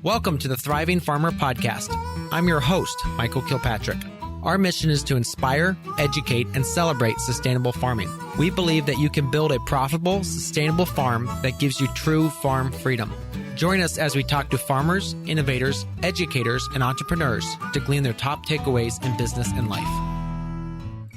Welcome to the Thriving Farmer Podcast. I'm your host, Michael Kilpatrick. Our mission is to inspire, educate, and celebrate sustainable farming. We believe that you can build a profitable, sustainable farm that gives you true farm freedom. Join us as we talk to farmers, innovators, educators, and entrepreneurs to glean their top takeaways in business and life.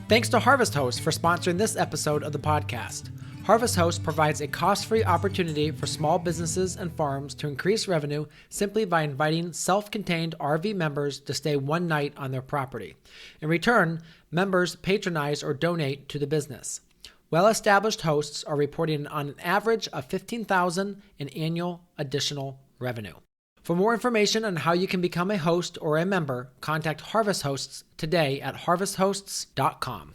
Thanks to Harvest Host for sponsoring this episode of the podcast. Harvest Host provides a cost-free opportunity for small businesses and farms to increase revenue simply by inviting self-contained RV members to stay one night on their property. In return, members patronize or donate to the business. Well-established hosts are reporting on an average of $15,000 in annual additional revenue. For more information on how you can become a host or a member, contact Harvest Hosts today at harvesthosts.com.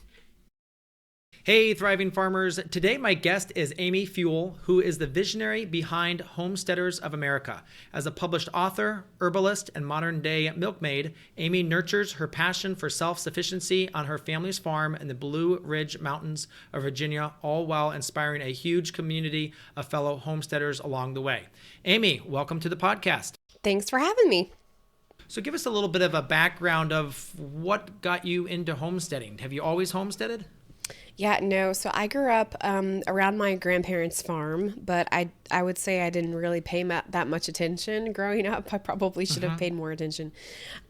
Hey, Thriving Farmers. Today, my guest is Amy Fewell, who is the visionary behind Homesteaders of America. As a published author, herbalist, and modern-day milkmaid, Amy nurtures her passion for self-sufficiency on her family's farm in the Blue Ridge Mountains of Virginia, all while inspiring a huge community of fellow homesteaders along the way. Amy, welcome to the podcast. Thanks for having me. So give us a little bit of a background of what got you into homesteading. Have you always homesteaded? Yeah, no. So I grew up around my grandparents' farm, but I would say I didn't really pay that much attention growing up. I probably should have paid more attention.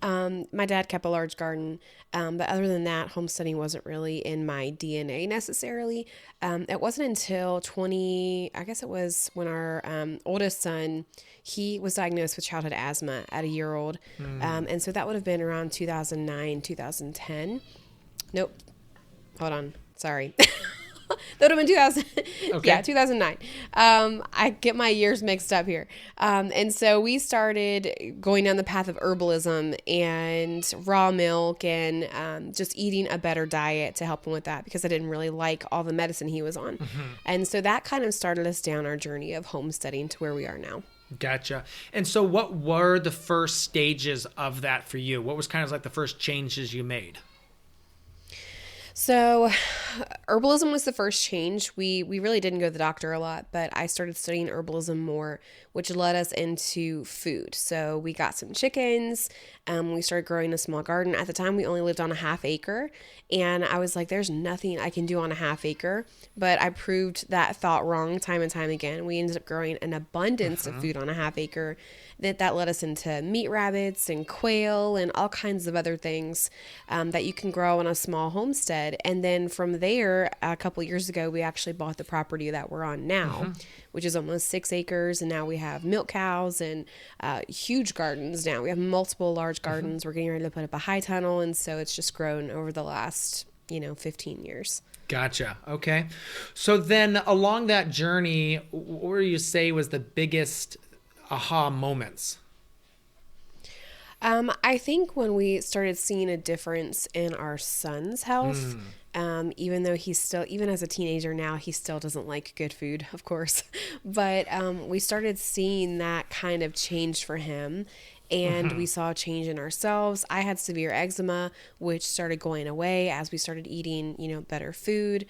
My dad kept a large garden, but other than that, homesteading wasn't really in my DNA necessarily. It wasn't until I guess it was when our oldest son, he was diagnosed with childhood asthma at a year old. And so that would have been around 2009, 2010. Nope. Hold on. Sorry. That would have been 2000. Okay. Yeah, 2009. I get my years mixed up here. And so we started going down the path of herbalism and raw milk and just eating a better diet to help him with that because I didn't really like all the medicine he was on. And so that kind of started us down our journey of homesteading to where we are now. Gotcha. And so what were the first stages of that for you? What was kind of like the first changes you made? So herbalism was the first change. We really didn't go to the doctor a lot, but I started studying herbalism more, which led us into food. So we got some chickens. We started growing a small garden. At the time, we only lived on a half acre. And I was like, there's nothing I can do on a half acre. But I proved that thought wrong time and time again. We ended up growing an abundance of food on a half acre. That led us into meat rabbits and quail and all kinds of other things that you can grow on a small homestead. And then from there, a couple years ago, we actually bought the property that we're on now, which is almost 6 acres. And now we have milk cows and huge gardens now. We have multiple large gardens. We're getting ready to put up a high tunnel. And so it's just grown over the last, 15 years. Gotcha. Okay. So then along that journey, what would you say was the biggest aha moments? I think when we started seeing a difference in our son's health, even though even as a teenager now, he still doesn't like good food, of course, but we started seeing that kind of change for him. And we saw a change in ourselves. I had severe eczema, which started going away as we started eating, better food.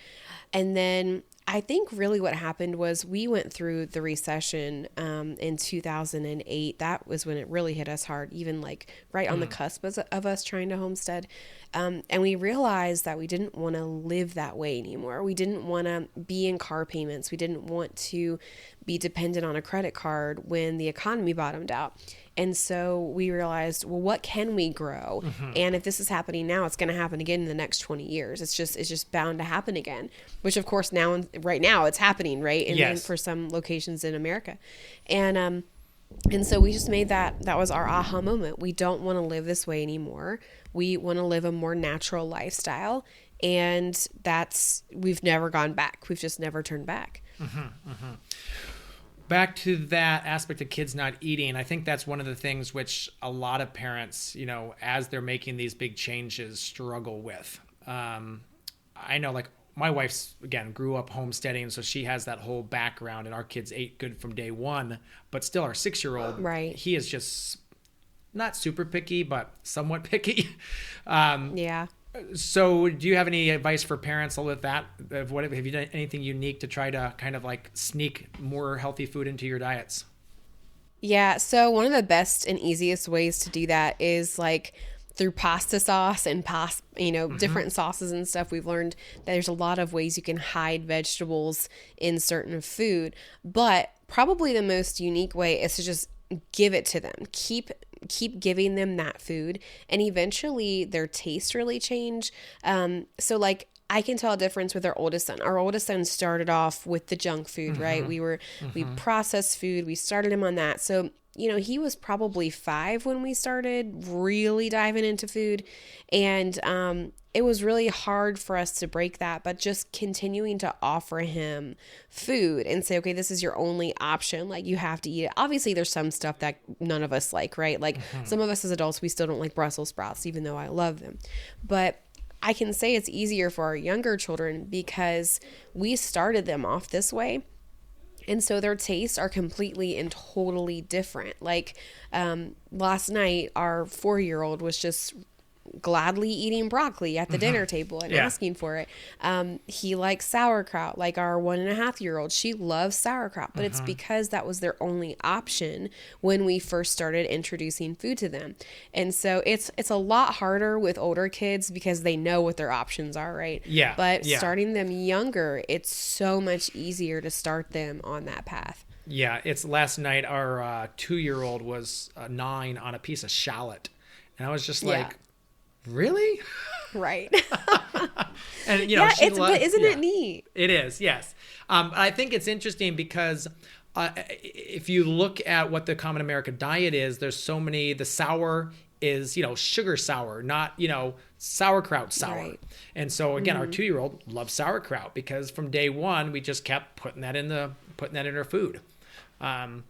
And then I think really what happened was we went through the recession in 2008. That was when it really hit us hard, even like right on the cusp of us trying to homestead. And we realized that we didn't want to live that way anymore. We didn't want to be in car payments. We didn't want to be dependent on a credit card when the economy bottomed out. And so we realized, well, what can we grow? And if this is happening now, it's going to happen again in the next 20 years. It's just bound to happen again, which of course right now it's happening, right? And then for some locations in America. And so we just made that was our aha moment. We don't want to live this way anymore. We want to live a more natural lifestyle. And we've never gone back. We've just never turned back. Back to that aspect of kids not eating, I think that's one of the things which a lot of parents, as they're making these big changes, struggle with. I know, like, my wife's, again, grew up homesteading, so she has that whole background, and our kids ate good from day one, but still our 6-year-old, right, he is just not super picky, but somewhat picky. Yeah. So do you have any advice for parents with that? Have you done anything unique to try to kind of like sneak more healthy food into your diets? Yeah, so one of the best and easiest ways to do that is like through pasta sauce and different sauces and stuff. We've learned that there's a lot of ways you can hide vegetables in certain food, but probably the most unique way is to just give it to them. Keep giving them that food, and eventually their taste really change. So like I can tell a difference with our oldest son. Our oldest son started off with the junk food, right? We processed food. We started him on that. So, he was probably 5 when we started really diving into food. And it was really hard for us to break that, but just continuing to offer him food and say, okay, this is your only option. Like, you have to eat it. Obviously, there's some stuff that none of us like, right? Like some of us as adults, we still don't like Brussels sprouts, even though I love them. But I can say it's easier for our younger children because we started them off this way. And so their tastes are completely and totally different. Like last night, our 4-year-old was just gladly eating broccoli at the dinner table and asking for it. He likes sauerkraut, like our 1.5-year-old. She loves sauerkraut, but it's because that was their only option when we first started introducing food to them. And so it's a lot harder with older kids because they know what their options are, right? Yeah. But starting them younger, it's so much easier to start them on that path. Yeah, it's last night our 2-year-old was 9 on a piece of shallot. And I was just like, really? Right. And but isn't it neat? It is, yes. I think it's interesting because if you look at what the common American diet is, there's so many. The sour is sugar sour, not sauerkraut sour. Right. And so again, our 2-year-old loves sauerkraut because from day one we just kept putting that in her food. And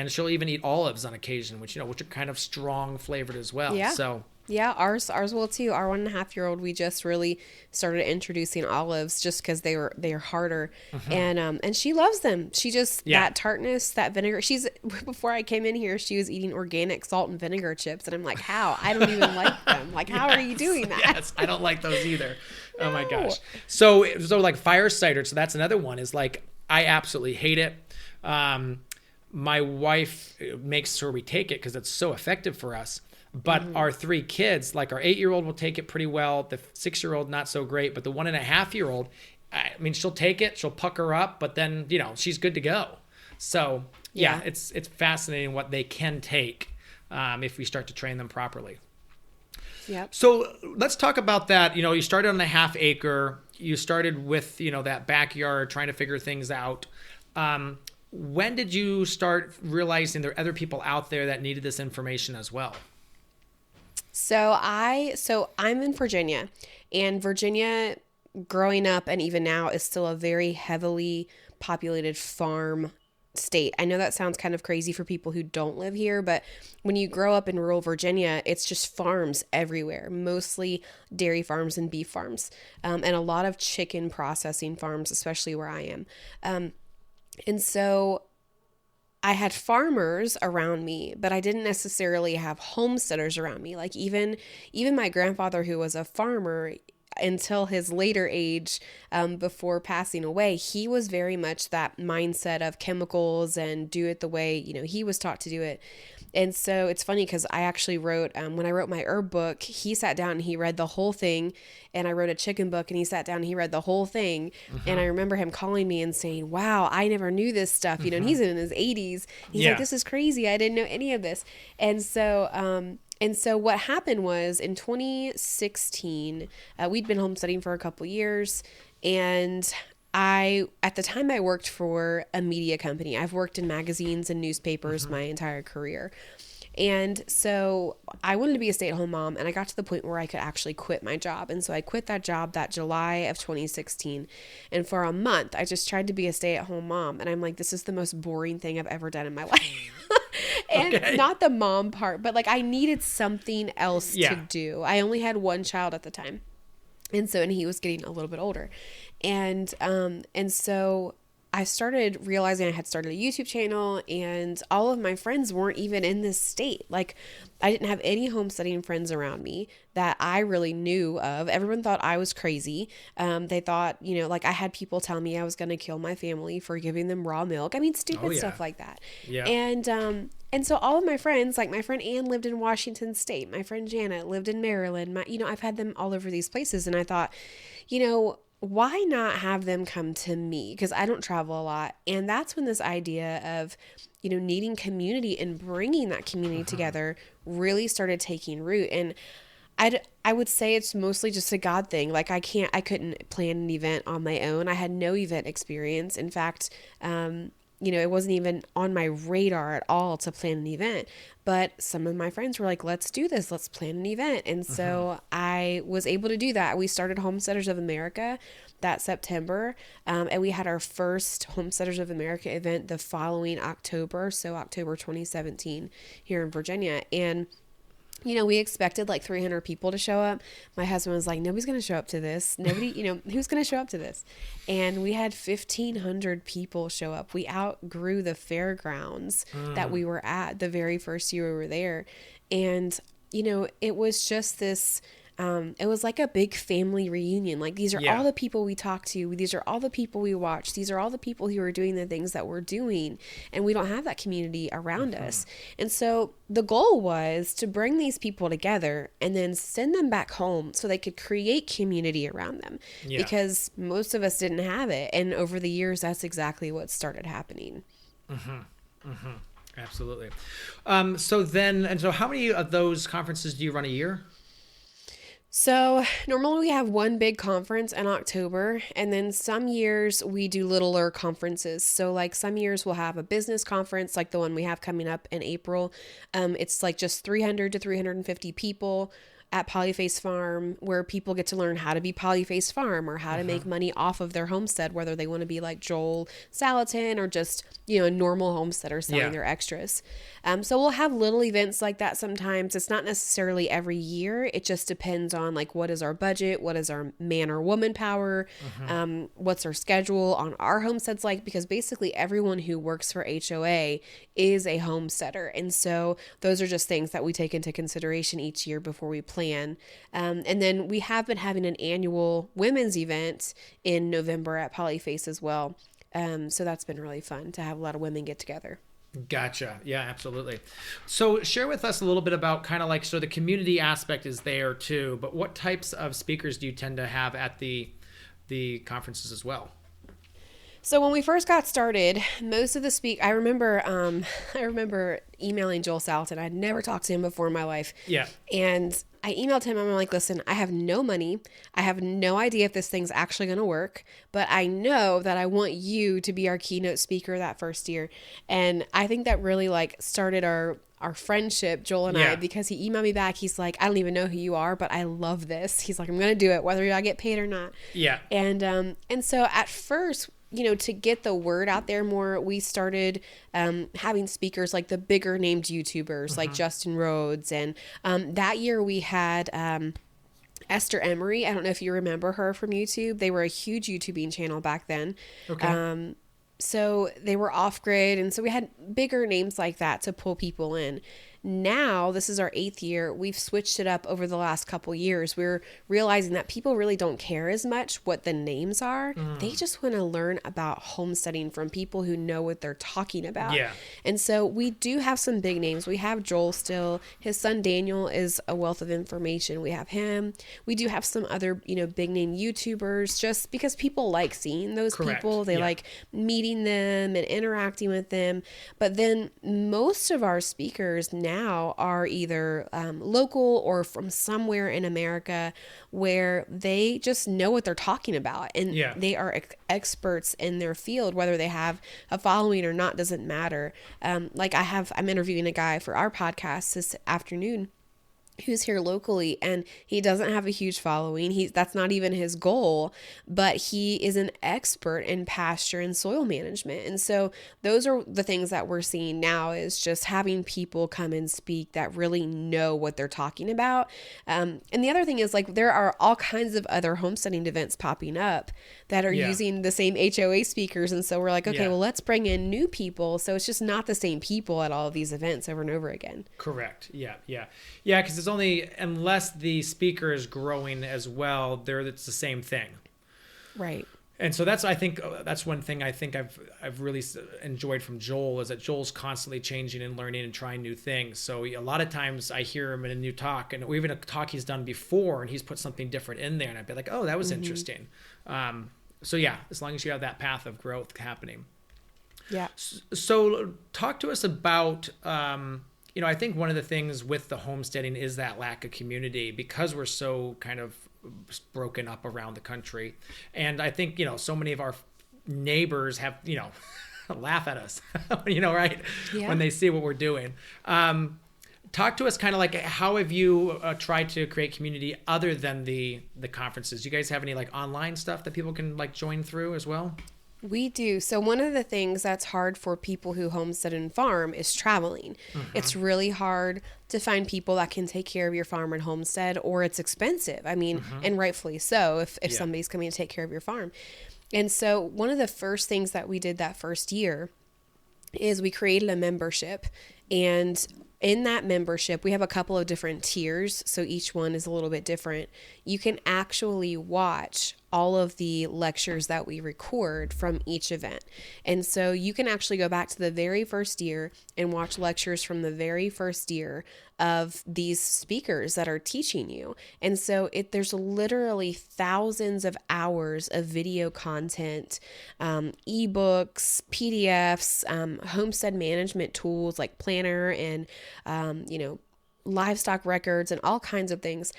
she'll even eat olives on occasion, which are kind of strong flavored as well. Yeah. So. Yeah, ours will too. Our 1.5-year-old, we just really started introducing olives just because they are harder, and she loves them. She just that tartness, that vinegar. Before I came in here, she was eating organic salt and vinegar chips, and I'm like, how? I don't even like them. Like, how are you doing that? Yes, I don't like those either. No. Oh my gosh. So like fire cider. So that's another one. Is like I absolutely hate it. My wife makes sure we take it because it's so effective for us. But our 3 kids, like our 8-year-old will take it pretty well. The 6-year-old, not so great. But the 1.5-year-old, I mean, she'll take it. She'll pucker up. But then, she's good to go. So, it's fascinating what they can take if we start to train them properly. Yep. So let's talk about that. You started on a 1/2 acre. You started with, that backyard, trying to figure things out. When did you start realizing there are other people out there that needed this information as well? So I'm in Virginia, and Virginia growing up and even now is still a very heavily populated farm state. I know that sounds kind of crazy for people who don't live here, but when you grow up in rural Virginia, it's just farms everywhere, mostly dairy farms and beef farms, and a lot of chicken processing farms, especially where I am. And so I had farmers around me, but I didn't necessarily have homesteaders around me. Like even my grandfather, who was a farmer until his later age, before passing away, he was very much that mindset of chemicals and do it the way, he was taught to do it. And so it's funny because I actually wrote, when I wrote my herb book, he sat down and he read the whole thing. And I wrote a chicken book and he sat down and he read the whole thing. And I remember him calling me and saying, wow, I never knew this stuff. And he's in his 80s. He's like, this is crazy. I didn't know any of this. And so what happened was in 2016, we'd been homesteading for a couple years, and at the time I worked for a media company. I've worked in magazines and newspapers my entire career. And so I wanted to be a stay-at-home mom, and I got to the point where I could actually quit my job. And so I quit that job that July of 2016. And for a month, I just tried to be a stay-at-home mom. And I'm like, this is the most boring thing I've ever done in my life. And not the mom part, but like I needed something else to do. I only had one child at the time. And he was getting a little bit older. And so I started realizing I had started a YouTube channel, and all of my friends weren't even in this state. Like I didn't have any homesteading friends around me that I really knew of. Everyone thought I was crazy. They thought, like I had people tell me I was going to kill my family for giving them raw milk. I mean, stupid stuff like that. Yeah. And so all of my friends, like my friend Ann lived in Washington State, my friend Janet lived in Maryland, I've had them all over these places. And I thought, why not have them come to me? Because I don't travel a lot. And that's when this idea of, needing community and bringing that community together really started taking root. And I would say it's mostly just a God thing. Like I couldn't plan an event on my own. I had no event experience. In fact, it wasn't even on my radar at all to plan an event, but some of my friends were like, let's do this. Let's plan an event. And so I was able to do that. We started Homesteaders of America that September. And we had our first Homesteaders of America event the following October. So October 2017 here in Virginia. And we expected like 300 people to show up. My husband was like, nobody's going to show up to this. Nobody, who's going to show up to this? And we had 1,500 people show up. We outgrew the fairgrounds that we were at the very first year we were there. And, it was just this, it was like a big family reunion. Like these are all the people we talk to. These are all the people we watch. These are all the people who are doing the things that we're doing. And we don't have that community around us. And so the goal was to bring these people together and then send them back home so they could create community around them because most of us didn't have it. And over the years, that's exactly what started happening. Absolutely. So how many of those conferences do you run a year? So normally we have one big conference in October, and then some years we do littler conferences. So like some years we'll have a business conference like the one we have coming up in April. It's like just 300 to 350 people at Polyface Farm, where people get to learn how to be Polyface Farm or how to make money off of their homestead, whether they want to be like Joel Salatin or just, a normal homesteader selling their extras. So we'll have little events like that sometimes. It's not necessarily every year. It just depends on like what is our budget, what is our man or woman power, what's our schedule on our homesteads like, because basically everyone who works for HOA is a homesteader. And so those are just things that we take into consideration each year before we plan. And then we have been having an annual women's event in November at Polyface as well. So that's been really fun to have a lot of women get together. Gotcha. Yeah, absolutely. So share with us a little bit about kind of like, so the community aspect is there too, but what types of speakers do you tend to have at the conferences as well? So when we first got started, most of the I remember emailing Joel Salatin. I'd never talked to him before in my life. Yeah. And I emailed him. I'm like, listen, I have no money. I have no idea if this thing's actually going to work, but I know that I want you to be our keynote speaker that first year. And I think that really like started our friendship, Joel and I, because he emailed me back. He's like, I don't even know who you are, but I love this. He's like, I'm going to do it, whether I get paid or not. Yeah. And so at first, to get the word out there more, we started having speakers like the bigger named YouTubers like Justin Rhodes. And that year we had Esther Emery. I don't know if you remember her from YouTube. They were a huge YouTubing channel back then. Okay. So they were off grid. And so we had bigger names like that to pull people in. Now, this is our 8th year. We've switched it up over the last couple years. We're realizing that people really don't care as much what the names are. They just want to learn about homesteading from people who know what they're talking about. Yeah. And so we do have some big names. We have Joel still. His son Daniel is a wealth of information. We have him. We do have some other, big name YouTubers, just because people like seeing those people. They like meeting them and interacting with them. But then most of our speakers now are either local or from somewhere in America where they just know what they're talking about, and they are experts in their field. Whether they have a following or not doesn't matter. I'm interviewing a guy for our podcast this afternoon who's here locally, and he doesn't have a huge following. That's not even his goal, but he is an expert in pasture and soil management. And so those are the things that we're seeing now, is just having people come and speak that really know what they're talking about. And the other thing is, like, there are all kinds of other homesteading events popping up that are using the same HOA speakers. And so we're like, okay, well, let's bring in new people. So it's just not the same people at all of these events over and over again. Correct. Yeah. Because it's only, unless the speaker is growing as well, it's the same thing. Right. And so I think that's one thing I think I've really enjoyed from Joel, is that Joel's constantly changing and learning and trying new things. So a lot of times I hear him in a new talk, or even a talk he's done before, and he's put something different in there, and I'd be like, oh, that was interesting. So yeah, as long as you have that path of growth happening. Yeah. So talk to us about, I think one of the things with the homesteading is that lack of community, because we're so kind of broken up around the country. And I think, so many of our neighbors have, laugh at us, right? Yeah. When they see what we're doing. Talk to us kind of like, how have you tried to create community other than the conferences? Do you guys have any like online stuff that people can like join through as well? We do. So one of the things that's hard for people who homestead and farm is traveling. It's really hard to find people that can take care of your farm and homestead, or it's expensive. I mean, and rightfully so if somebody's coming to take care of your farm. And so one of the first things that we did that first year is we created a membership. And in that membership, we have a couple of different tiers. So each one is a little bit different. You can actually watch all of the lectures that we record from each event. And so you can actually go back to the very first year and watch lectures from the very first year of these speakers that are teaching you. And so there's literally thousands of hours of video content, ebooks, PDFs, homestead management tools like Planner and, livestock records and all kinds of things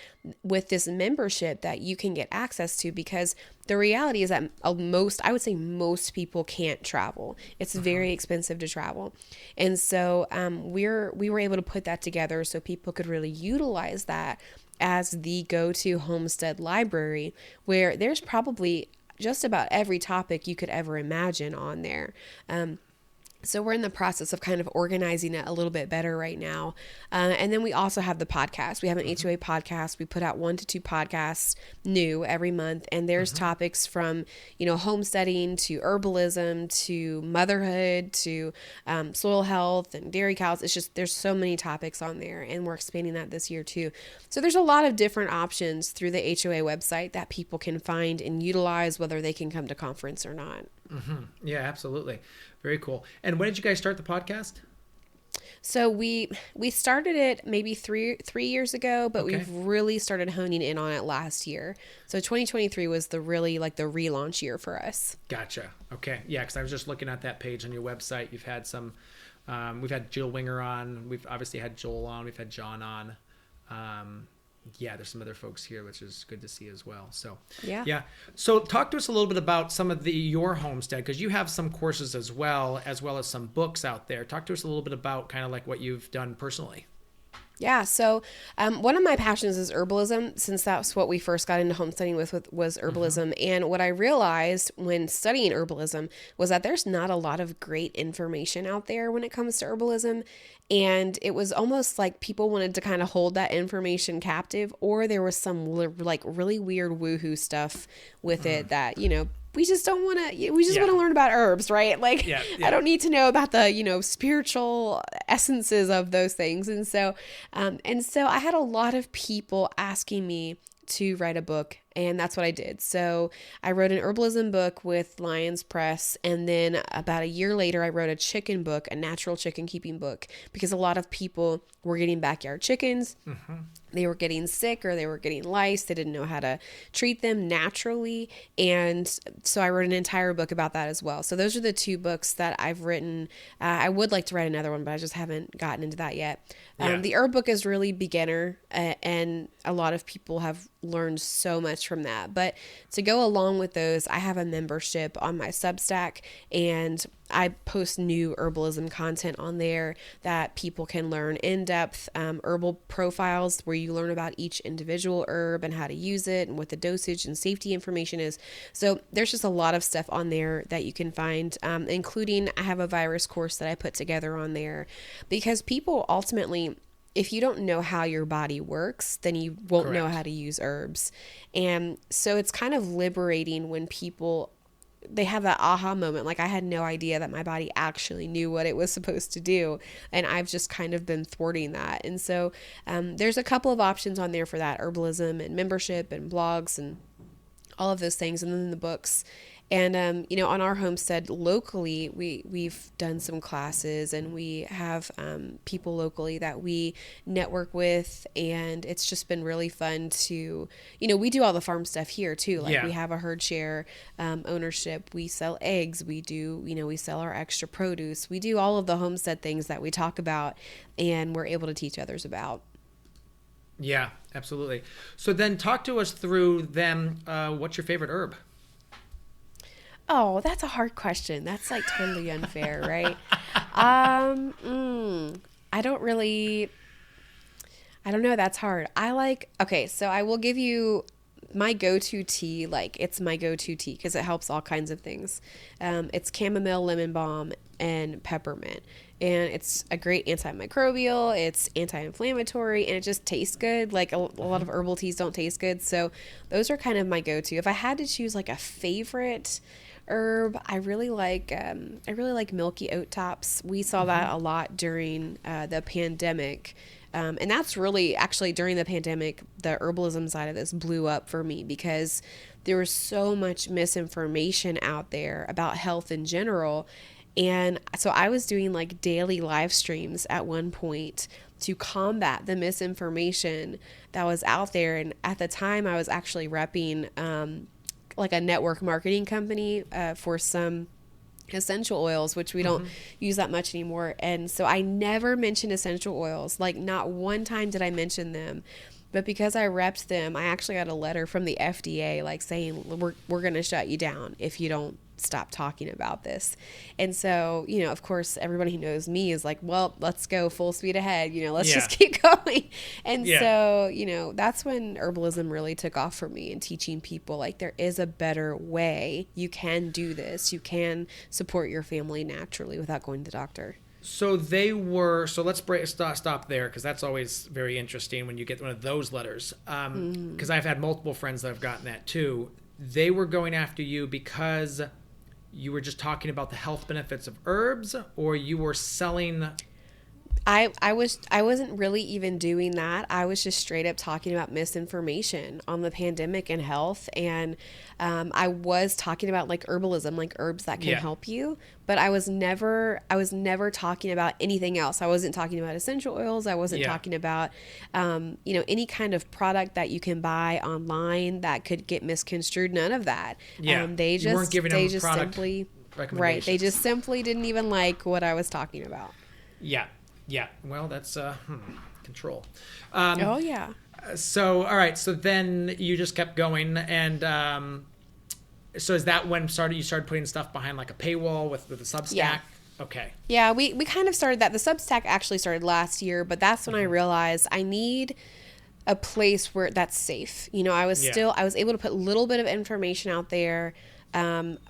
with this membership that you can get access to, because the reality is that I would say most people can't travel. It's very expensive to travel. And so we were able to put that together so people could really utilize that as the go-to homestead library, where there's probably just about every topic you could ever imagine on there. So we're in the process of kind of organizing it a little bit better right now. And then we also have the podcast. We have an HOA podcast. We put out 1 to 2 podcasts new every month. And there's topics from, homesteading to herbalism to motherhood to soil health and dairy cows. It's just, there's so many topics on there, and we're expanding that this year too. So there's a lot of different options through the HOA website that people can find and utilize, whether they can come to conference or not. Yeah, absolutely. Very cool. And when did you guys start the podcast? So we started it maybe three years ago, but we've really started honing in on it last year. So 2023 was the relaunch year for us. Gotcha. Okay. Yeah, because I was just looking at that page on your website. You've had some, we've had Jill Winger on. We've obviously had Joel on. We've had John on. There's some other folks here, which is good to see as well. So yeah. So talk to us a little bit about some of your homestead, because you have some courses as well as some books out there. Talk to us a little bit about kind of like what you've done personally. Yeah. So one of my passions is herbalism, since that's what we first got into homesteading with was herbalism. And what I realized when studying herbalism was that there's not a lot of great information out there when it comes to herbalism. And it was almost like people wanted to kind of hold that information captive, or there was some like really weird woohoo stuff with it that, we just don't want to, want to learn about herbs, right? Like, I don't need to know about the, spiritual essences of those things. And so I had a lot of people asking me to write a book, and that's what I did. So I wrote an herbalism book with Lions Press, and then about a year later, I wrote a chicken book, a natural chicken keeping book, because a lot of people were getting backyard chickens. They were getting sick, or they were getting lice. They didn't know how to treat them naturally. And so I wrote an entire book about that as well. So those are the 2 books that I've written. I would like to write another one, but I just haven't gotten into that yet. The herb book is really beginner, and a lot of people have learned so much from that. But to go along with those, I have a membership on my Substack, and I post new herbalism content on there that people can learn in-depth herbal profiles, where you learn about each individual herb and how to use it and what the dosage and safety information is. So there's just a lot of stuff on there that you can find, including I have a virus course that I put together on there, because people ultimately, if you don't know how your body works, then you won't know how to use herbs. And so it's kind of liberating when people, they have that aha moment. Like, I had no idea that my body actually knew what it was supposed to do. And I've just kind of been thwarting that. And so there's a couple of options on there for that: herbalism and membership and blogs and all of those things. And then the books. And, on our homestead locally, we've done some classes, and we have people locally that we network with. And it's just been really fun to, we do all the farm stuff here too. Like we have a herd share ownership. We sell eggs. We sell our extra produce. We do all of the homestead things that we talk about and we're able to teach others about. Yeah, absolutely. So then talk to us through them. What's your favorite herb? Oh, that's a hard question. That's like totally unfair, right? I don't know. That's hard. So I will give you my go-to tea. Like, it's my go-to tea because it helps all kinds of things. It's chamomile, lemon balm, and peppermint. And it's a great antimicrobial, it's anti-inflammatory, and it just tastes good. Like a lot of herbal teas don't taste good. So those are kind of my go-to. If I had to choose like a favorite herb, I really like milky oat tops. We saw that a lot during the pandemic. And that's really actually during the pandemic, the herbalism side of this blew up for me because there was so much misinformation out there about health in general. And so I was doing like daily live streams at one point to combat the misinformation that was out there. And at the time I was actually repping like a network marketing company for some essential oils, which we don't use that much anymore. And so I never mentioned essential oils. Like, not one time did I mention them. But because I repped them, I actually got a letter from the FDA like saying, we're going to shut you down if you don't stop talking about this. And so, of course, everybody who knows me is like, well, let's go full speed ahead. Let's just keep going. And so, that's when herbalism really took off for me, and teaching people like there is a better way. You can do this. You can support your family naturally without going to the doctor. So let's stop there, because that's always very interesting when you get one of those letters. Because I've had multiple friends that have gotten that too. They were going after you because you were just talking about the health benefits of herbs, or you were selling. I wasn't really even doing that. I was just straight up talking about misinformation on the pandemic and health. And I was talking about like herbalism, like herbs that can help you. But I was never talking about anything else. I wasn't talking about essential oils. I wasn't talking about, any kind of product that you can buy online that could get misconstrued. None of that. Yeah. They just, you weren't giving them product simply, recommendations. right. They just simply didn't even like what I was talking about. Yeah. Yeah. Well, that's control. Oh, yeah. So, all right. So then you just kept going. And so is that when you started putting stuff behind like a paywall with the Substack? Yeah. Okay. Yeah, we kind of started that. The Substack actually started last year, but that's when I realized I need a place where that's safe. I was able to put a little bit of information out there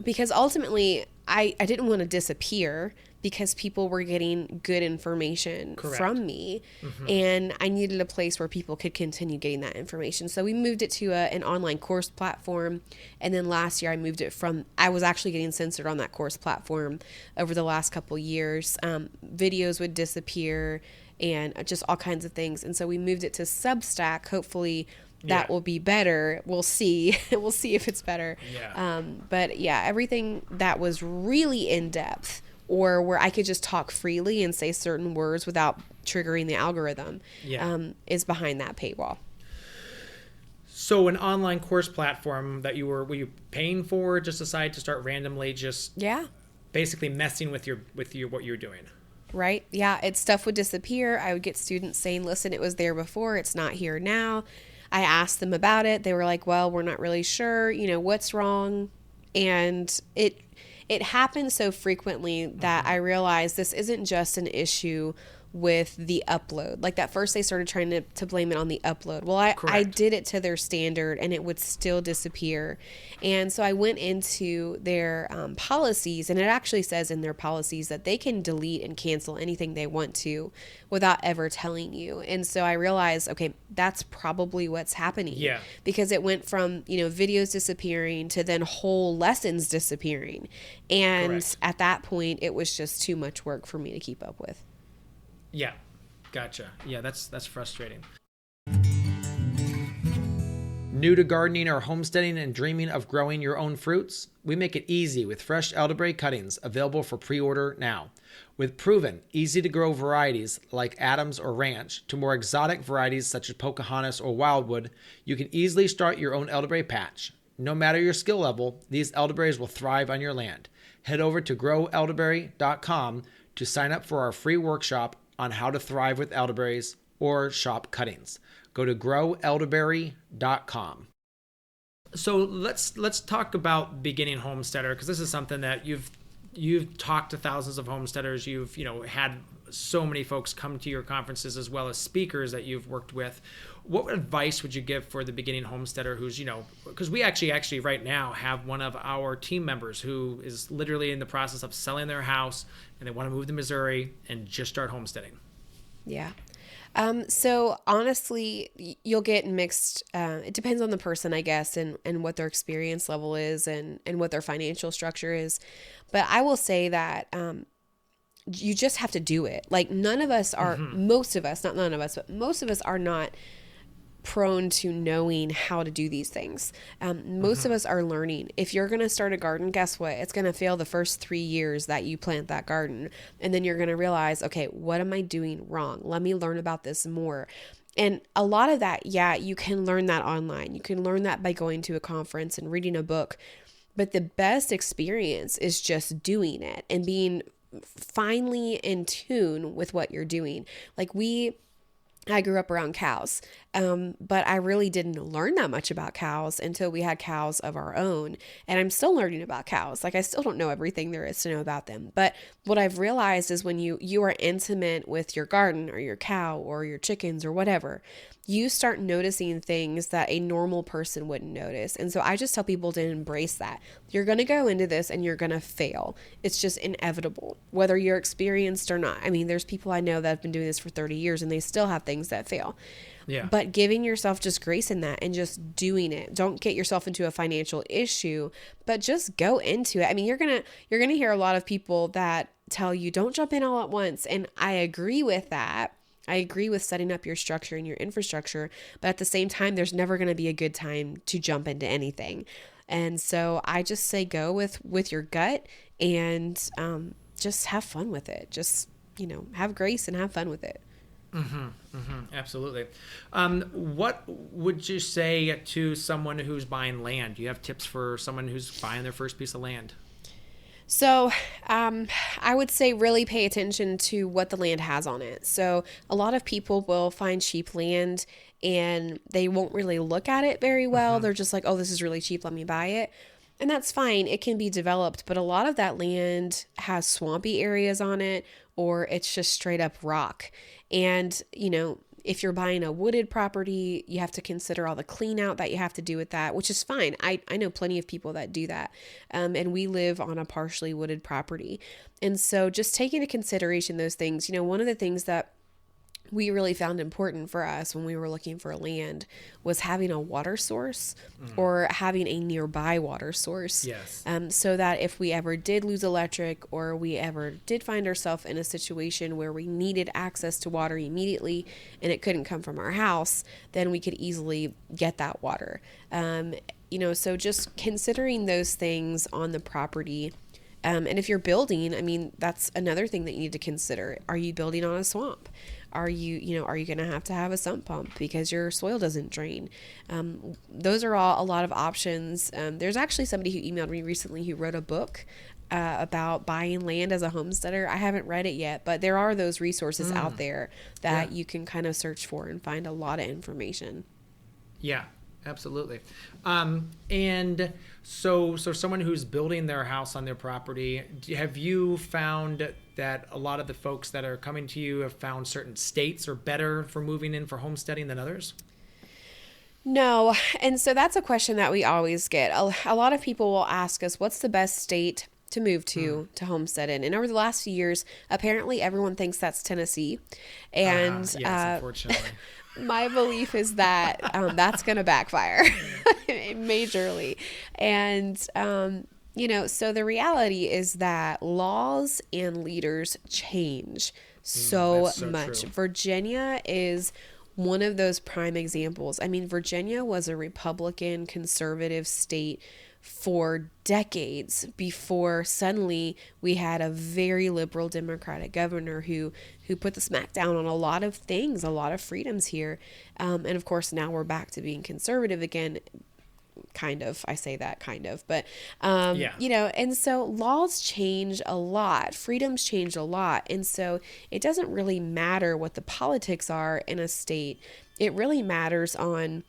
because ultimately I didn't want to disappear, because people were getting good information from me, and I needed a place where people could continue getting that information. So we moved it to an online course platform, and then last year I was actually getting censored on that course platform over the last couple years. Videos would disappear and just all kinds of things. And so we moved it to Substack. Hopefully that will be better. We'll see. We'll see if it's better. Yeah. But yeah, everything that was really in depth, or where I could just talk freely and say certain words without triggering the algorithm, is behind that paywall. So an online course platform that were you paying for, just decided to start randomly basically messing with what you're doing? Right. Yeah. Stuff would disappear. I would get students saying, listen, it was there before, it's not here now. I asked them about it. They were like, well, we're not really sure, what's wrong. And it happens so frequently that I realized this isn't just an issue with the upload. Like at first they started trying to blame it on the upload. Well, I did it to their standard and it would still disappear. And so I went into their policies, and it actually says in their policies that they can delete and cancel anything they want to without ever telling you. And so I realized, okay, that's probably what's happening. Yeah. Because it went from, videos disappearing to then whole lessons disappearing. And at that point, it was just too much work for me to keep up with. Yeah. Gotcha. Yeah, that's frustrating. New to gardening or homesteading and dreaming of growing your own fruits? We make it easy with fresh elderberry cuttings available for pre-order now. With proven, easy-to-grow varieties like Adams or Ranch to more exotic varieties such as Pocahontas or Wildwood, you can easily start your own elderberry patch. No matter your skill level, these elderberries will thrive on your land. Head over to growelderberry.com to sign up for our free workshop on how to thrive with elderberries or shop cuttings. Go to growelderberry.com. So let's talk about beginning homesteader, because this is something that you've talked to thousands of homesteaders. You've had so many folks come to your conferences as well as speakers that you've worked with. What advice would you give for the beginning homesteader who's, because we actually right now have one of our team members who is literally in the process of selling their house and they want to move to Missouri and just start homesteading. Yeah. So honestly, you'll get mixed, it depends on the person, I guess, and what their experience level is and what their financial structure is. But I will say that, you just have to do it. Like none of us are, most of us, not none of us, but most of us are not prone to knowing how to do these things. Most of us are learning. If you're going to start a garden, guess what? It's going to fail the first 3 years that you plant that garden. And then you're going to realize, okay, what am I doing wrong? Let me learn about this more. And a lot of that, yeah, you can learn that online. You can learn that by going to a conference and reading a book. But the best experience is just doing it and being finely in tune with what you're doing. Like I grew up around cows, but I really didn't learn that much about cows until we had cows of our own. And I'm still learning about cows. Like I still don't know everything there is to know about them. But what I've realized is when you are intimate with your garden or your cow or your chickens or whatever, you start noticing things that a normal person wouldn't notice. And so I just tell people to embrace that. You're going to go into this and you're going to fail. It's just inevitable, whether you're experienced or not. I mean, there's people I know that have been doing this for 30 years and they still have things that fail. Yeah. But giving yourself just grace in that and just doing it. Don't get yourself into a financial issue, but just go into it. I mean, you're going to hear a lot of people that tell you don't jump in all at once. And I agree with that. I agree with setting up your structure and your infrastructure, but at the same time, there's never going to be a good time to jump into anything. And so I just say go with your gut and just have fun with it. Just, have grace and have fun with it. Absolutely. What would you say to someone who's buying land? Do you have tips for someone who's buying their first piece of land? So I would say really pay attention to what the land has on it. So a lot of people will find cheap land and they won't really look at it very well. They're just like, oh, this is really cheap, let me buy it. And that's fine. It can be developed, but a lot of that land has swampy areas on it or it's just straight up rock. And, if you're buying a wooded property, you have to consider all the clean out that you have to do with that, which is fine. I know plenty of people that do that. And we live on a partially wooded property. And so just take into consideration those things. One of the things that we really found important for us when we were looking for land was having a water source or having a nearby water source. Yes. So that if we ever did lose electric or we ever did find ourselves in a situation where we needed access to water immediately and it couldn't come from our house, then we could easily get that water. So just considering those things on the property. And if you're building, I mean, that's another thing that you need to consider. Are you building on a swamp? Are you going to have a sump pump because your soil doesn't drain? Those are all a lot of options. There's actually somebody who emailed me recently who wrote a book about buying land as a homesteader. I haven't read it yet, but there are those resources out there that you can kind of search for and find a lot of information. Yeah. Absolutely. And so someone who's building their house on their property, have you found that a lot of the folks that are coming to you have found certain states are better for moving in for homesteading than others? No. And so that's a question that we always get. A lot of people will ask us, what's the best state to move to homestead in? And over the last few years, apparently everyone thinks that's Tennessee. And yes, unfortunately. My belief is that that's going to backfire majorly. And, so the reality is that laws and leaders change so much. True. Virginia is one of those prime examples. I mean, Virginia was a Republican conservative state for decades before suddenly we had a very liberal Democratic governor who put the smack down on a lot of things, a lot of freedoms here. And of course, now we're back to being conservative again. Kind of, I say that kind of, but, you know, and so laws change a lot, freedoms change a lot. And so it doesn't really matter what the politics are in a state. It really matters on,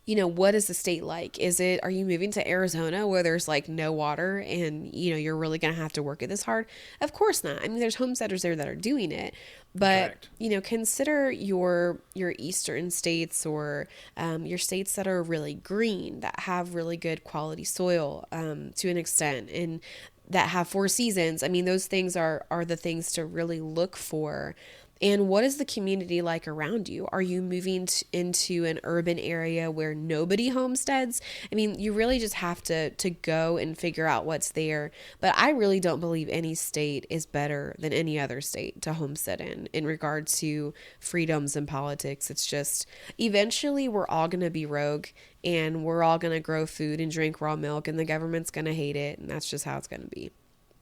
you know, what is the state like? Are you moving to Arizona where there's like no water and, you know, you're really going to have to work it this hard? Of course not. I mean, there's homesteaders there that are doing it, but, Correct. you know, consider your eastern states or your states that are really green, that have really good quality soil to an extent, and that have 4 seasons. I mean, those things are the things to really look for. And what is the community like around you? Are you moving into an urban area where nobody homesteads? I mean, you really just have to go and figure out what's there. But I really don't believe any state is better than any other state to homestead in regard to freedoms and politics. It's just eventually we're all going to be rogue and we're all going to grow food and drink raw milk and the government's going to hate it. And that's just how it's going to be.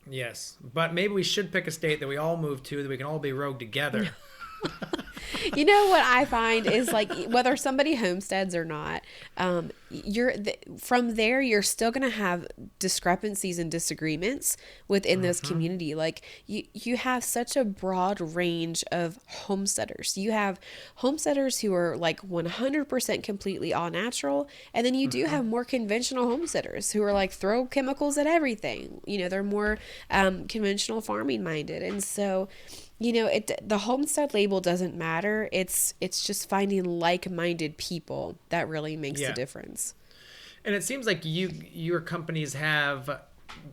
Yes, but maybe we should pick a state that we all move to, that we can all be rogue together. You know what I find is, like, whether somebody homesteads or not, from there you're still going to have discrepancies and disagreements within this community. Like you have such a broad range of homesteaders. You have homesteaders who are like 100% completely all natural, and then you do have more conventional homesteaders who are like throw chemicals at everything. You know, they're more conventional farming minded, and so, you know, the homestead label doesn't matter. It's just finding like-minded people that really makes the difference. And it seems like your companies have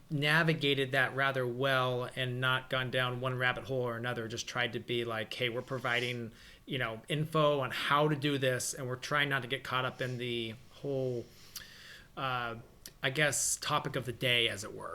navigated that rather well and not gone down one rabbit hole or another, just tried to be like, hey, we're providing, you know, info on how to do this, and we're trying not to get caught up in the whole, I guess, topic of the day, as it were.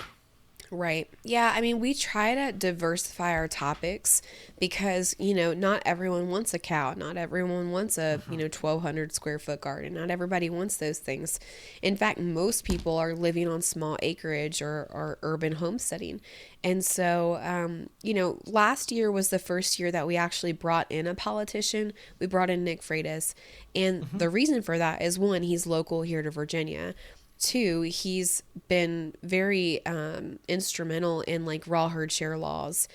Right. Yeah. I mean, we try to diversify our topics because, you know, not everyone wants a cow. Not everyone wants a, 1,200 square foot garden. Not everybody wants those things. In fact, most people are living on small acreage or urban homesteading. And so, last year was the first year that we actually brought in a politician. We brought in Nick Freitas. And the reason for that is, one, he's local here to Virginia. 2, he's been very instrumental in like raw herd share laws.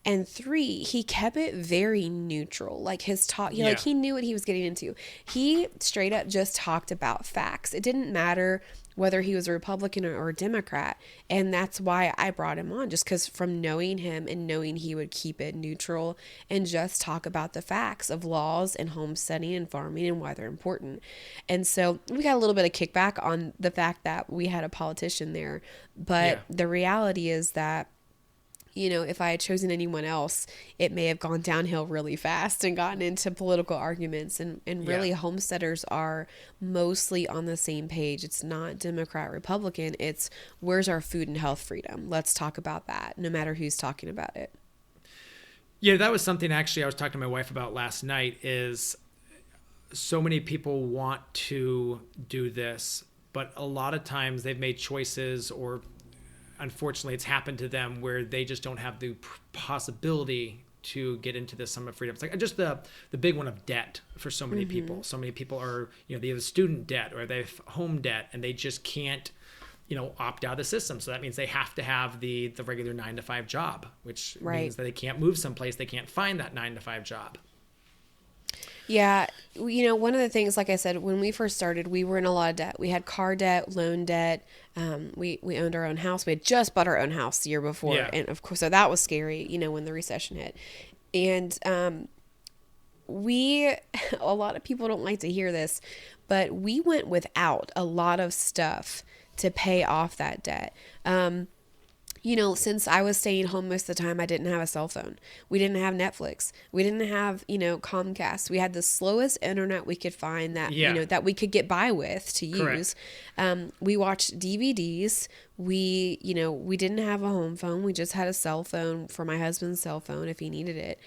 And 3, he kept it very neutral. Like his talk, like he knew what he was getting into. He straight up just talked about facts. It didn't matter whether he was a Republican or a Democrat. And that's why I brought him on, just because from knowing him and knowing he would keep it neutral and just talk about the facts of laws and homesteading and farming and why they're important. And so we got a little bit of kickback on the fact that we had a politician there. But the reality is that, you know, if I had chosen anyone else, it may have gone downhill really fast and gotten into political arguments. And really, homesteaders are mostly on the same page. It's not Democrat, Republican. It's where's our food and health freedom? Let's talk about that, no matter who's talking about it. Yeah, that was something actually I was talking to my wife about last night, is so many people want to do this, but a lot of times they've made choices, or unfortunately it's happened to them, where they just don't have the possibility to get into this sum of freedom. It's like just the big one of debt for so many people. So many people are, they have student debt or they have home debt, and they just can't, opt out of the system. So that means they have to have the regular 9-to-5 job, which means that they can't move someplace. They can't find that 9-to-5 job. Yeah. One of the things, like I said, when we first started, we were in a lot of debt. We had car debt, loan debt. We owned our own house. We had just bought our own house the year before. Yeah. And of course, so that was scary, when the recession hit. And a lot of people don't like to hear this, but we went without a lot of stuff to pay off that debt. Since I was staying home most of the time, I didn't have a cell phone. We didn't have Netflix. We didn't have, Comcast. We had the slowest internet we could find that, that we could get by with to use. We watched DVDs. We didn't have a home phone. We just had a cell phone for my husband's cell phone if he needed it.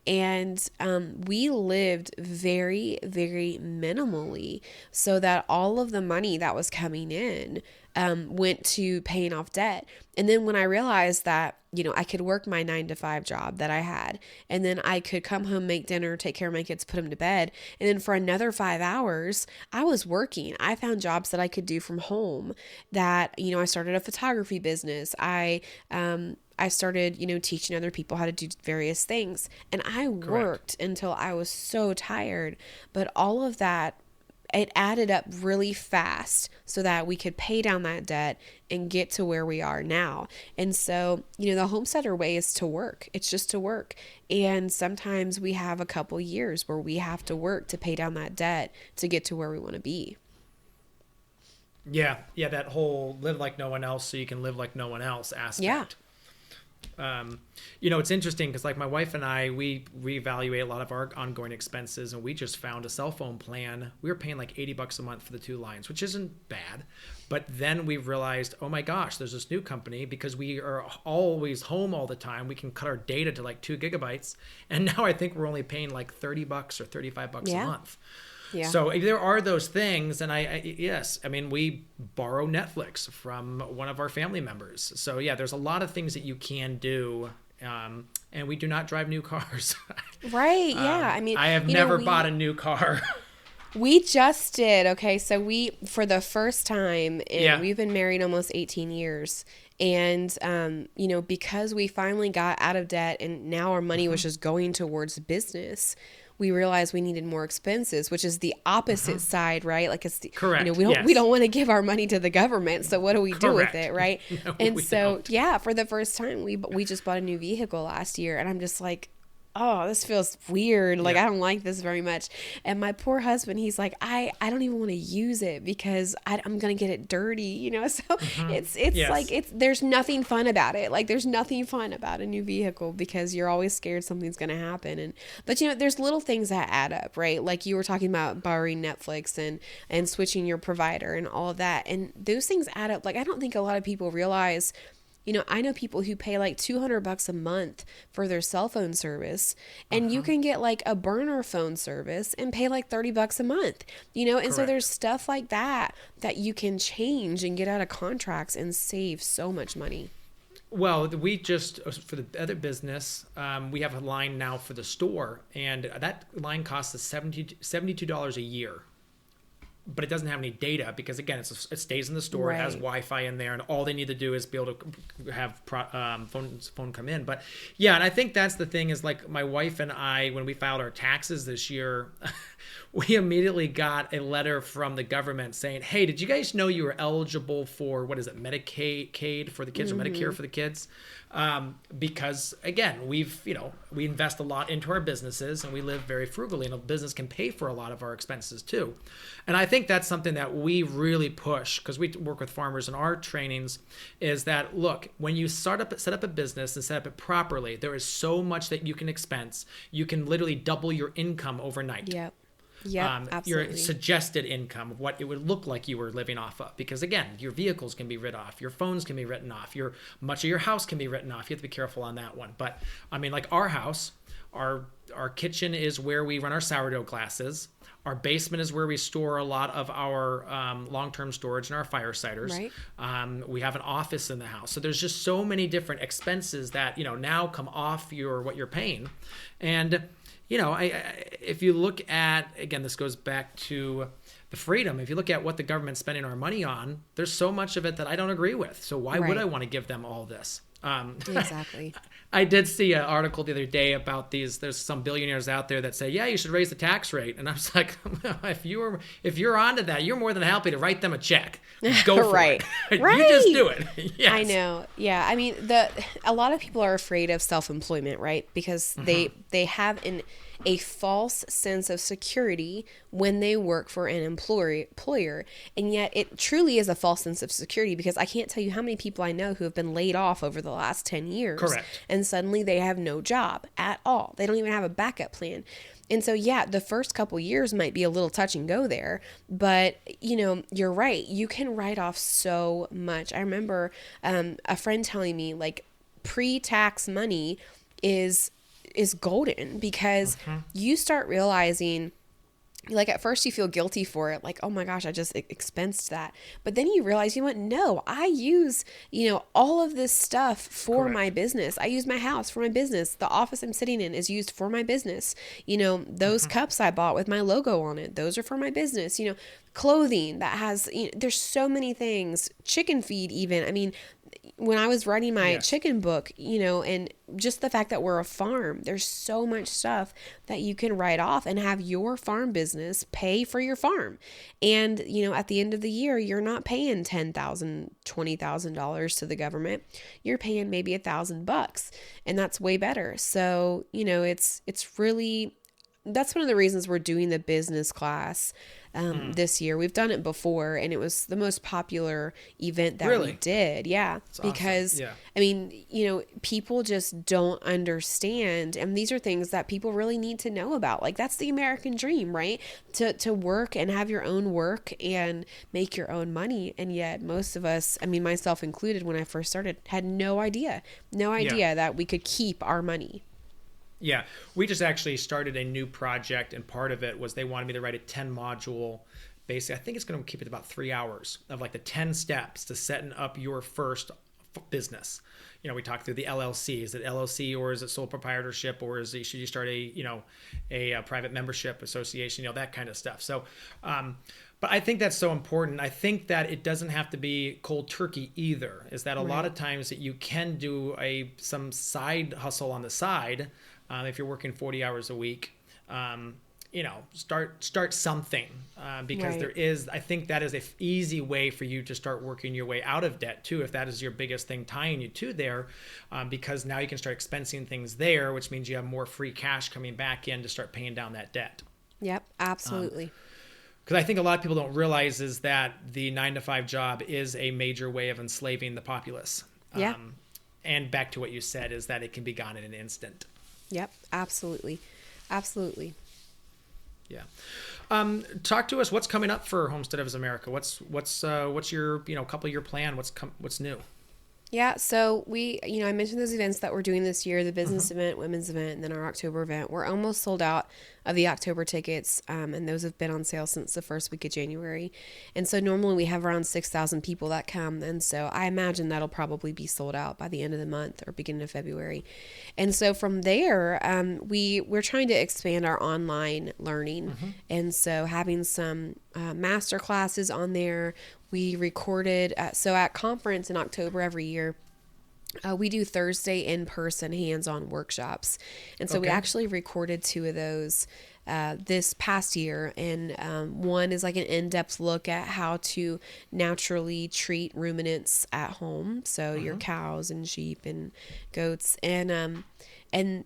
And we lived very, very minimally so that all of the money that was coming in went to paying off debt. And then when I realized that, I could work my 9-to-5 job that I had, and then I could come home, make dinner, take care of my kids, put them to bed. And then for another 5 hours, I was working. I found jobs that I could do from home that, I started a photography business. I started, teaching other people how to do various things. And I worked until I was so tired. But all of that, it added up really fast so that we could pay down that debt and get to where we are now. And so, the homesteader way is to work. It's just to work. And sometimes we have a couple years where we have to work to pay down that debt to get to where we want to be. Yeah. That whole live like no one else so you can live like no one else aspect. Yeah. It's interesting because like my wife and I, we reevaluate a lot of our ongoing expenses, and we just found a cell phone plan. We were paying like $80 a month for the 2 lines, which isn't bad. But then we realized, oh my gosh, there's this new company because we are always home all the time. We can cut our data to like 2 gigabytes. And now I think we're only paying like $30 or $35 a month. Yeah. So there are those things, and we borrow Netflix from one of our family members. So yeah, there's a lot of things that you can do, and we do not drive new cars. Right. Yeah. I have never bought a new car. We just did. Okay. So for the first time, we've been married almost 18 years. And, because we finally got out of debt and now our money was just going towards business, we realized we needed more expenses, which is the opposite side, right? Like it's correct. We don't want to give our money to the government. So what do we do with it? Right. No, and so, for the first time, we just bought a new vehicle last year, and I'm just like, oh, this feels weird. Like, I don't like this very much. And my poor husband, he's like, I don't even want to use it because I'm going to get it dirty, So it's like, there's nothing fun about it. Like, there's nothing fun about a new vehicle because you're always scared something's going to happen. But there's little things that add up, right? Like you were talking about borrowing Netflix and switching your provider and all of that. And those things add up. Like, I don't think a lot of people realize. I know people who pay like $200 a month for their cell phone service, and you can get like a burner phone service and pay like $30 a month, and Correct. So there's stuff like that you can change and get out of contracts and save so much money. Well, we just, for the other business, we have a line now for the store, and that line costs us $72 a year. But it doesn't have any data because, again, it stays in the store. Right. It has Wi-Fi in there, and all they need to do is be able to have phone come in. But yeah, and I think that's the thing is like my wife and I, when we filed our taxes this year, we immediately got a letter from the government saying, hey, did you guys know you were eligible for, Medicaid for the kids or Medicare for the kids? Because again, we invest a lot into our businesses and we live very frugally, and a business can pay for a lot of our expenses too. And I think that's something that we really push because we work with farmers in our trainings is that, look, when you set up a business and set up it properly, there is so much that you can expense. You can literally double your income overnight. Yep. Yeah, absolutely. Your suggested income of what it would look like you were living off of. Because again, your vehicles can be written off, your phones can be written off, much of your house can be written off. You have to be careful on that one. But like our house, our kitchen is where we run our sourdough classes. Our basement is where we store a lot of our long-term storage and our fire ciders. Right. We have an office in the house. So there's just so many different expenses that, now come off what you're paying. And if you look at, again, this goes back to the freedom. If you look at what the government's spending our money on, there's so much of it that I don't agree with. So why would I want to give them all this? Exactly. I did see an article the other day about there's some billionaires out there that say, yeah, you should raise the tax rate. And I was like, if you're onto that, you're more than happy to write them a check. Go for it. Right. You just do it. Yes. I know. Yeah. A lot of people are afraid of self-employment, right? Because they have a false sense of security when they work for an employer. And yet it truly is a false sense of security because I can't tell you how many people I know who have been laid off over the last 10 years. Correct. And suddenly they have no job at all. They don't even have a backup plan. And so, yeah, the first couple years might be a little touch and go there, but you're right. You can write off so much. I remember a friend telling me like pre-tax money is is golden, because you start realizing, like, at first you feel guilty for it, like, oh my gosh, I just expensed that. But then you realize, you know what? No, I use, all of this stuff for my business. I use my house for my business. The office I'm sitting in is used for my business. Those cups I bought with my logo on it, those are for my business. Clothing that has, there's so many things, chicken feed even. I mean, when I was writing my chicken book, and just the fact that we're a farm, there's so much stuff that you can write off and have your farm business pay for your farm. And, at the end of the year, you're not paying $10,000, $20,000 to the government. You're paying maybe $1,000, and that's way better. So, it's really, that's one of the reasons we're doing the business class this year. We've done it before, and it was the most popular event that we did. Yeah. That's because, awesome. I mean, people just don't understand. And these are things that people really need to know about. Like, that's the American dream, right? To work and have your own work and make your own money. And yet most of us, I mean, myself included, when I first started, had no idea that we could keep our money. Yeah, we just actually started a new project, and part of it was they wanted me to write a 10 module. Basically, I think it's going to keep it about 3 hours of like the 10 steps to setting up your first business. We talked through the LLC. Is it LLC, or is it sole proprietorship, or should you start a private membership association, that kind of stuff. So, but I think that's so important. I think that it doesn't have to be cold turkey either. Is that a lot of times that you can do some side hustle on the side. If you're working 40 hours a week, start something, because there is, I think that is an easy way for you to start working your way out of debt too, if that is your biggest thing tying you to there, because now you can start expensing things there, which means you have more free cash coming back in to start paying down that debt. Yep, absolutely. Because I think a lot of people don't realize is that the 9-to-5 job is a major way of enslaving the populace. Yeah. And back to what you said, is that it can be gone in an instant. Yep, absolutely. Absolutely. Yeah. Talk to us. What's coming up for Homesteaders of America? What's your, couple year plan? What's new? Yeah. So we, I mentioned those events that we're doing this year, the business event, women's event, and then our October event. We're almost sold out of the October tickets. And those have been on sale since the first week of January. And so normally we have around 6,000 people that come. And so I imagine that'll probably be sold out by the end of the month or beginning of February. And so from there, we're trying to expand our online learning. And so having some master classes on there. We recorded, so at conference in October every year, we do Thursday in-person hands-on workshops. And so we actually recorded 2 of those this past year. And one is like an in-depth look at how to naturally treat ruminants at home. So your cows and sheep and goats. And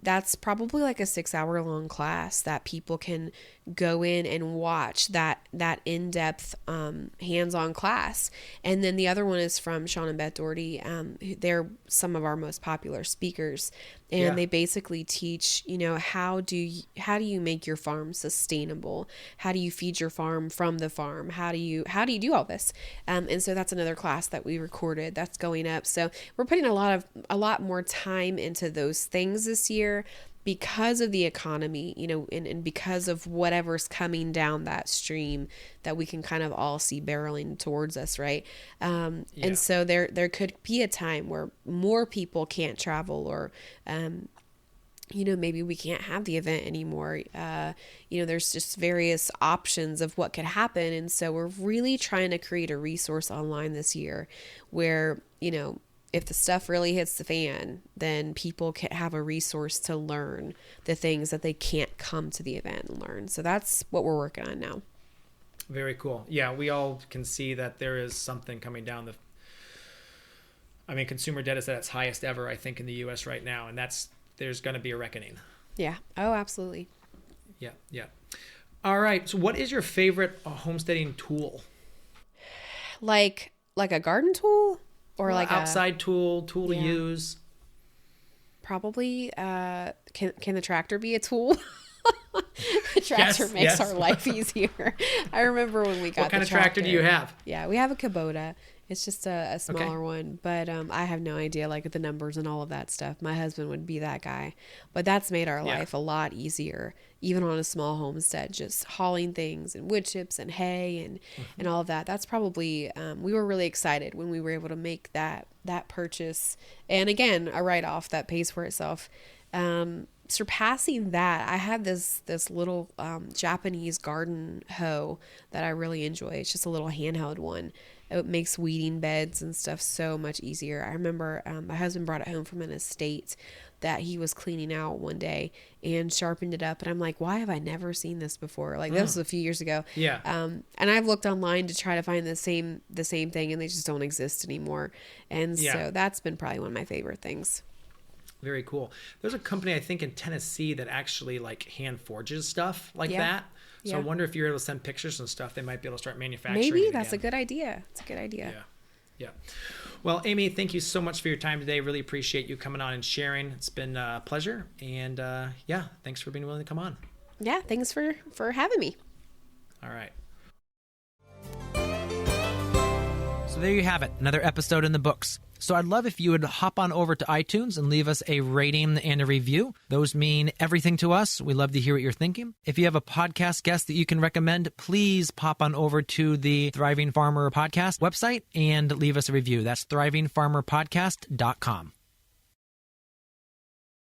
that's probably like a 6-hour long class that people can go in and watch that in-depth hands-on class. And then the other one is from Sean and Beth Doherty. They're some of our most popular speakers. And they basically teach, how do you make your farm sustainable? How do you feed your farm from the farm? How do you do all this? And so that's another class that we recorded that's going up. So we're putting a lot more time into those things this year because of the economy, and because of whatever's coming down that stream that we can kind of all see barreling towards us, right? And so there could be a time where more people can't travel, or maybe we can't have the event anymore. There's just various options of what could happen. And so we're really trying to create a resource online this year where, if the stuff really hits the fan, then people can have a resource to learn the things that they can't come to the event and learn. So that's what we're working on now. Very cool. Yeah, we all can see that there is something coming down consumer debt is at its highest ever, I think, in the U.S. right now. And there's going to be a reckoning. Yeah. Oh, absolutely. Yeah. All right. So what is your favorite homesteading tool? Like a garden tool? Or like outside tool to use? Probably, can the tractor be a tool? The tractor Yes, makes yes. our life easier. I remember when we got What kind the of tractor do you have? Yeah, we have a Kubota. It's just a smaller one, but I have no idea like the numbers and all of that stuff. My husband would be that guy, but that's made our life a lot easier, even on a small homestead, just hauling things and wood chips and hay and all of that. That's probably, we were really excited when we were able to make that purchase. And again, a write-off that pays for itself. Surpassing that, I had this little Japanese garden hoe that I really enjoy. It's just a little handheld one. It makes weeding beds and stuff so much easier. I remember my husband brought it home from an estate that he was cleaning out one day and sharpened it up. And I'm like, why have I never seen this before? Like this was a few years ago. Yeah. And I've looked online to try to find the same thing, and they just don't exist anymore. And so that's been probably one of my favorite things. Very cool. There's a company, I think, in Tennessee that actually like hand forges stuff like that. So I wonder if you're able to send pictures and stuff, they might be able to start manufacturing. Maybe that's a good idea. It's a good idea. Yeah. Well, Amy, thank you so much for your time today. Really appreciate you coming on and sharing. It's been a pleasure. And thanks for being willing to come on. Yeah, thanks for having me. All right. So there you have it, another episode in the books. So I'd love if you would hop on over to iTunes and leave us a rating and a review. Those mean everything to us. We love to hear what you're thinking. If you have a podcast guest that you can recommend, please pop on over to the Thriving Farmer Podcast website and leave us a review. That's thrivingfarmerpodcast.com.